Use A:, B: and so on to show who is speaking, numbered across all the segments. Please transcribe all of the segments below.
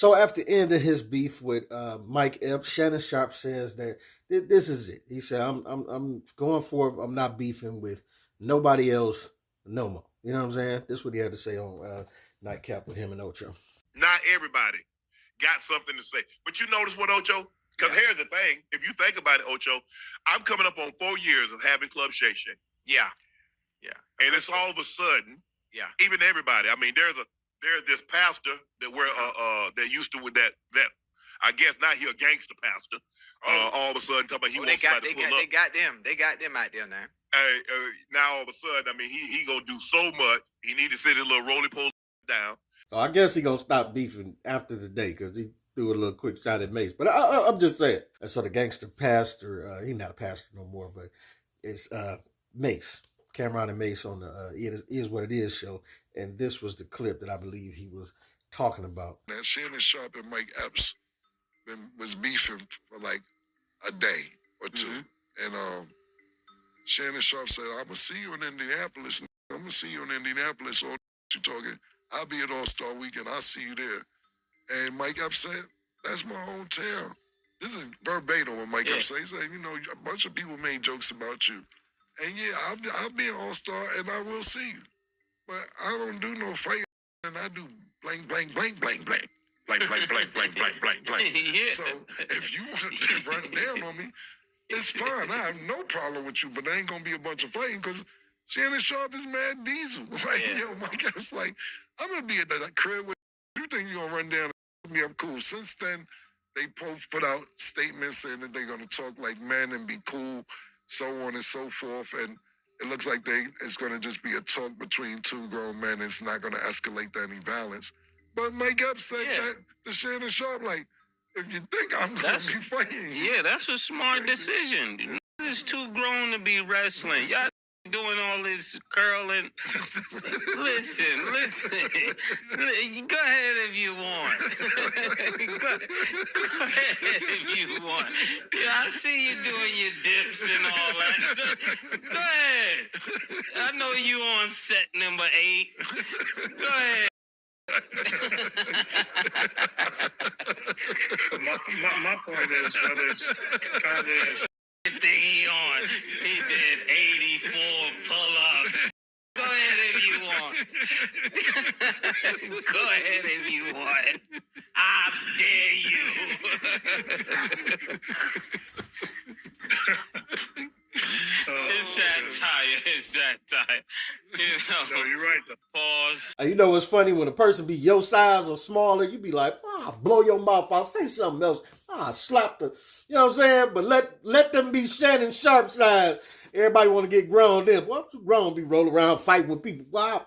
A: So after ending his beef with Mike Epps, Shannon Sharpe says that this is it. He said, I'm going forth. I'm not beefing with nobody else no more." You know what I'm saying? This is what he had to say on Nightcap with him and Ocho.
B: Not everybody got something to say. But you notice what, Ocho? Because here's the thing. If you think about it, Ocho, I'm coming up on 4 years of having Club Shay Shay.
C: Yeah.
B: And it's all of a sudden, even everybody. I mean, there's this pastor that that used to with that I guess now he a gangster pastor. All of a sudden, talking about he wants somebody to pull up.
C: They got them out there now.
B: Now all of a sudden, I mean, he gonna do so much. He need to sit his little roly poly down.
A: So I guess he gonna stop beefing after the day because he threw a little quick shot at Mace. But I'm just saying. And so the gangster pastor, he's not a pastor no more, but it's Mace. Cameron and Mace on the It Is What It Is show. And this was the clip that I believe he was talking about.
D: Now, Shannon Sharpe and Mike Epps was beefing for like a day or two. And Shannon Sharpe said, "I'm going to see you in Indianapolis. I'm going to see you in Indianapolis. All you talking. I'll be at All-Star Weekend. I'll see you there." And Mike Epps said, "That's my hometown." This is verbatim what Mike Epps said. He said, "A bunch of people made jokes about you. And I'll be an All-Star and I will see you. But I don't do no fighting, and I do blank, blank, blank, blank, blank. Blank, blank, blank, blank, blank, blank, blank." So if you want to run down on me, it's fine. I have no problem with you, but there ain't going to be a bunch of fighting because Shannon Sharpe is mad diesel. Mike Epps like, "I'm going to be at that crib with you. Think you're going to run down and me? I'm cool." Since then, they both put out statements saying that they're going to talk like men and be cool, so on and so forth. And it looks like it's going to just be a talk between two grown men. It's not going to escalate to any violence. But Mike Epps said that to Shannon Sharpe, like, "If you think I'm going to be fighting you."
E: Yeah, that's a smart decision. It's too grown to be wrestling. Y'all doing all this curling. Listen. Go ahead if you want. go ahead if you want. Yeah, I see you doing your dips and all that. Go ahead. I know you on set number 8. Go ahead.
F: my point is whether it's kind of
E: thing he did 84 pull-ups. Go ahead if you want. Go ahead if you want. I dare you. It's satire.
F: No, you're right though.
E: Pause.
A: You know what's funny? When a person be your size or smaller, you be like, blow your mouth out, say something else. Slap the, you know what I'm saying? But let them be Shannon Sharpe size. Everybody want to get grown then. Well, I'm too grown to be rolling around fighting with people. Wow.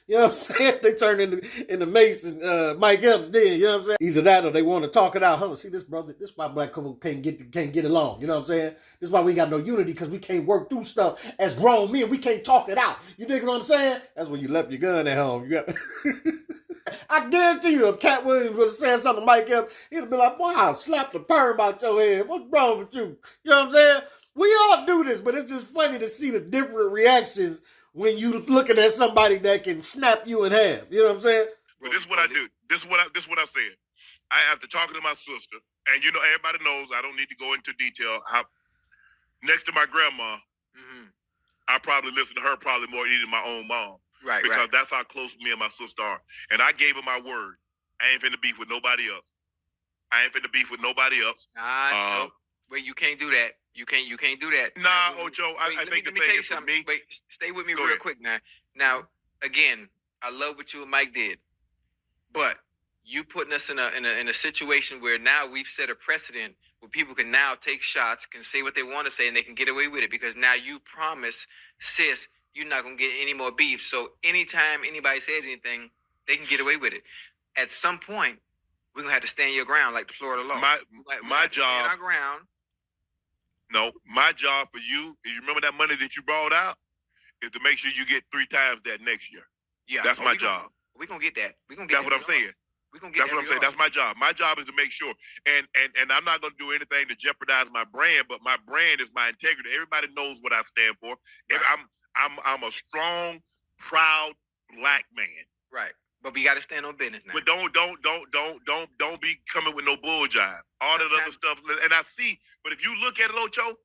A: You know what I'm saying? They turn into Mace and Mike Epps then, you know what I'm saying? Either that or they want to talk it out. Huh? See, this brother, this is why black couple can't get along. You know what I'm saying? This is why we ain't got no unity, because we can't work through stuff as grown men. We can't talk it out. You dig what I'm saying? That's when you left your gun at home. You got I guarantee you, if Cat Williams would have said something to Mike Epps, he'd have been like, "Boy, I'll slap the perm out your head. What's wrong with you?" You know what I'm saying? We all do this, but it's just funny to see the different reactions when you looking at somebody that can snap you in half. You know what I'm saying?
B: But this is what I do. This is what I'm saying. After talking to my sister, and everybody knows I don't need to go into detail. Next to my grandma, I probably listen to her probably more than my own mom.
C: Right.
B: Because that's how close me and my sister are. And I gave her my word. I ain't finna beef with nobody else.
C: No. Wait, you can't do that. You can't do that.
B: Nah, Ocho, I think the thing is for me.
C: Wait, stay with me real quick now. Now, again, I love what you and Mike did, but you putting us in a situation where now we've set a precedent where people can now take shots, can say what they want to say, and they can get away with it because now you promise, sis, you're not gonna get any more beef. So anytime anybody says anything, they can get away with it. At some point, we're gonna have to stand your ground like the Florida law.
B: My job.
C: Stand our ground.
B: No, my job for you, you remember that money that you brought out, is to make sure you get 3 times that next year.
C: Yeah,
B: that's my job.
C: We're gonna get that.
B: That's what I'm saying. That's what I'm saying. That's my job. My job is to make sure, and I'm not going to do anything to jeopardize my brand, but my brand is my integrity. Everybody knows what I stand for. Right. I'm a strong, proud black man.
C: Right. But we got to stand on business now.
B: But don't be coming with no bull jive. All that other stuff. And I see, but if you look at it, Ocho,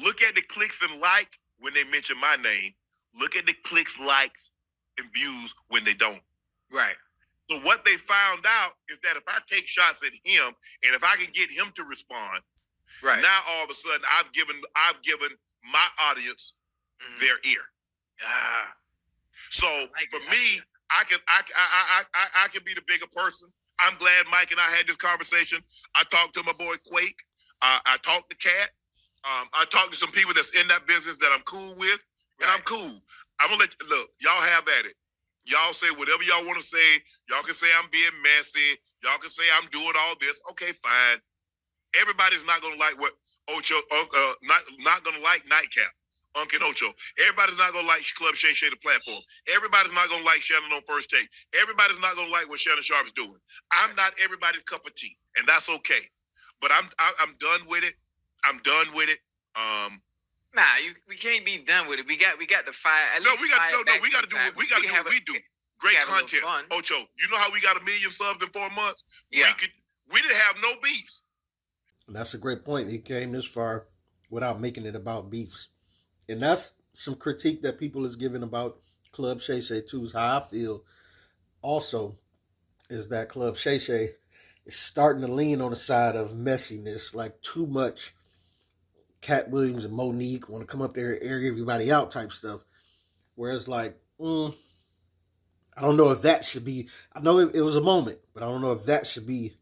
B: look at the clicks and like when they mention my name. Look at the clicks, likes, and views when they don't.
C: Right.
B: So what they found out is that if I take shots at him and if I can get him to respond,
C: right.
B: Now all of a sudden I've given my audience their ear. So for me, I can be the bigger person. I'm glad Mike and I had this conversation. I talked to my boy Quake. I talked to Cat. I talked to some people that's in that business that I'm cool with, and I'm cool. I'm gonna let you look. Y'all have at it. Y'all say whatever y'all want to say. Y'all can say I'm being messy. Y'all can say I'm doing all this. Okay, fine. Everybody's not gonna like what Ocho. Not gonna like nightcap. Uncle Ocho. Everybody's not gonna like Club Shay Shay the platform. Everybody's not gonna like Shannon on First Take. Everybody's not gonna like what Shannon Sharpe is doing. I'm not everybody's cup of tea, and that's okay. But I'm done with it. I'm done with it.
C: We can't be done with it. We got to fire.
B: We got to do what we got to do. What we do. Great content. Ocho, you know how we got 1 million subs in 4 months?
C: Yeah.
B: We didn't have no beefs.
A: And that's a great point. He came this far without making it about beefs. And that's some critique that people is giving about Club Shay Shay too. Is how I feel also is that Club Shay Shay is starting to lean on the side of messiness, like too much Cat Williams and Monique want to come up there and air everybody out type stuff. Whereas like, I don't know if that should be, I know it was a moment, but I don't know if that should be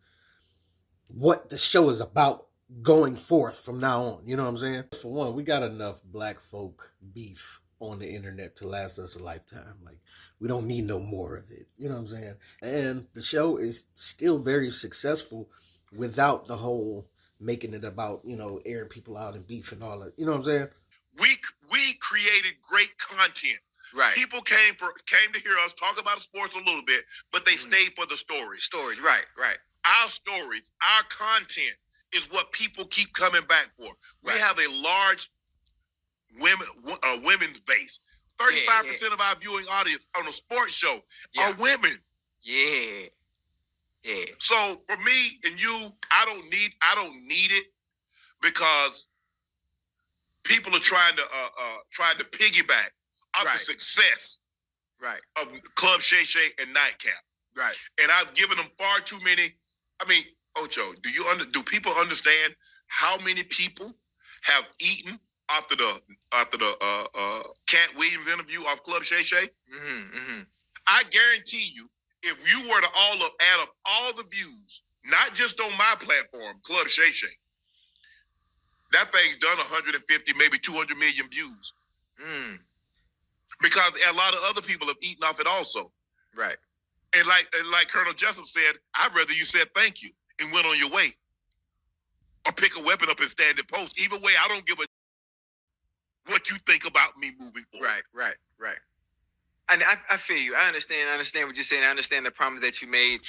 A: what the show is about going forth from now on. You know what I'm saying? For one, we got enough black folk beef on the internet to last us a lifetime. Like, we don't need no more of it. You know what I'm saying? And the show is still very successful without the whole making it about, airing people out and beef and all that. You know what I'm saying?
B: We created great content.
C: Right.
B: People came to hear us talk about sports a little bit, but they stayed for the stories.
C: Stories, right.
B: Our stories, our content is what people keep coming back for. We have a large women's base. 35% of our viewing audience on a sports show are women.
C: Yeah.
B: So for me and you, I don't need it because people are trying to piggyback off the success of Club Shay Shay and Nightcap.
C: Right.
B: And I've given them far too many. I mean, Ocho, do people understand how many people have eaten after the Cat Williams interview off Club Shay Shay? I guarantee you, if you were to add up all the views, not just on my platform, Club Shay Shay, that thing's done 150, maybe 200 million views. Because a lot of other people have eaten off it also.
C: Right.
B: And like Colonel Jessup said, I'd rather you said thank you and went on your way. Or pick a weapon up and stand at post. Either way, I don't give a what you think about me moving forward.
C: Right. I feel you. I understand what you're saying. I understand the promise that you made.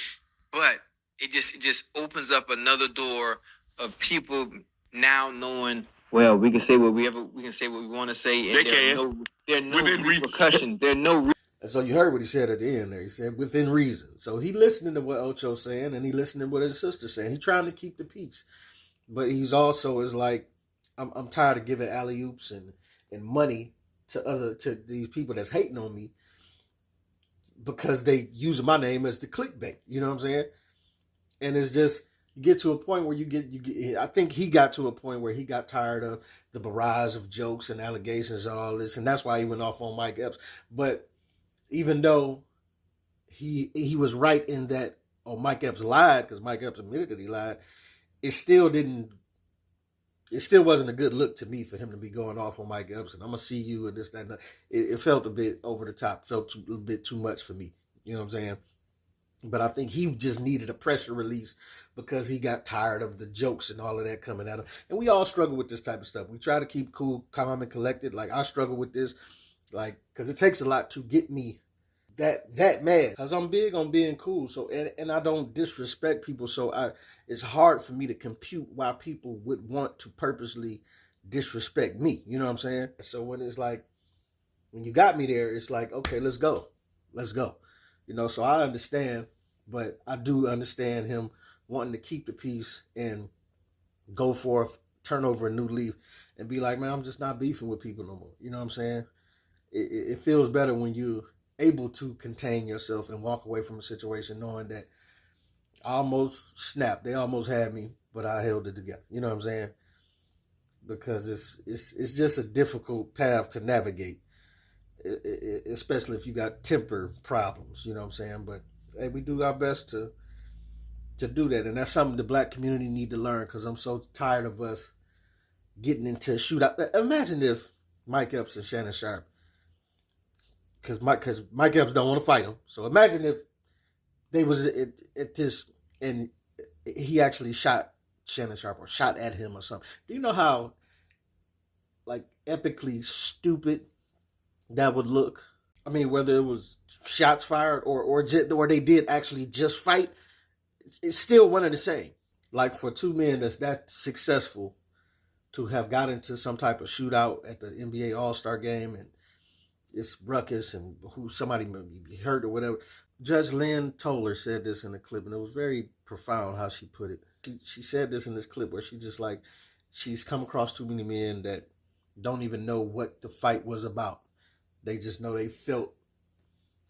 C: But it just opens up another door of people now knowing, well, we can say what we want to say. And there are no repercussions. There are no
A: And so you heard what he said at the end there. He said, within reason. So he listening to what Ocho's saying, and he listening to what his sister's saying. He's trying to keep the peace. But he's also is like, I'm tired of giving alley-oops and money to these people that's hating on me because they using my name as the clickbait. You know what I'm saying? And it's just, you get to a point where you get, I think he got to a point where he got tired of the barrage of jokes and allegations and all this. And that's why he went off on Mike Epps. But even though he was right in that, Mike Epps lied, because Mike Epps admitted that he lied, it still wasn't a good look to me for him to be going off on Mike Epps and I'm going to see you and this, that, and that. It felt a bit over the top, felt a little bit too much for me. You know what I'm saying? But I think he just needed a pressure release because he got tired of the jokes and all of that coming at him. And we all struggle with this type of stuff. We try to keep cool, calm, and collected. Like, I struggle with this, like, because it takes a lot to get me that mad. Because I'm big on being cool. So, and I don't disrespect people. So it's hard for me to compute why people would want to purposely disrespect me. You know what I'm saying? So when it's like, when you got me there, it's like, okay, let's go. You know, so I understand, but I do understand him wanting to keep the peace and go forth, turn over a new leaf, and be like, man, I'm just not beefing with people no more. You know what I'm saying? It feels better when you're able to contain yourself and walk away from a situation knowing that I almost snapped. They almost had me, but I held it together. You know what I'm saying? Because it's just a difficult path to navigate, especially if you got temper problems. You know what I'm saying? But hey, we do our best to do that, and that's something the black community need to learn. Because I'm so tired of us getting into a shootout. Imagine if Mike Epps and Shannon Sharpe, because Mike Epps don't want to fight him. So imagine if they was at this and he actually shot Shannon Sharpe or shot at him or something. Do you know how like epically stupid that would look? I mean, whether it was shots fired or they did actually just fight, it's still one and the same. Like for two men that's that successful to have got into some type of shootout at the NBA All-Star game and it's ruckus and who somebody may be hurt or whatever. Judge Lynn Toller said this in the clip, and it was very profound how she put it. She said this in this clip where she just like, she's come across too many men that don't even know what the fight was about. They just know they felt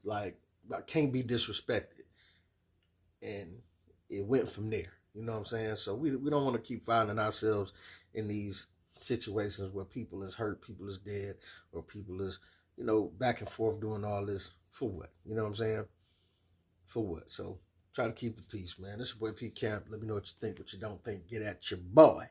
A: like I can't be disrespected. And it went from there. You know what I'm saying? So we don't want to keep finding ourselves in these situations where people is hurt, people is dead, or people is, you know, back and forth doing all this. For what? You know what I'm saying? For what? So try to keep the peace, man. This is your boy P Camp. Let me know what you think, what you don't think. Get at your boy.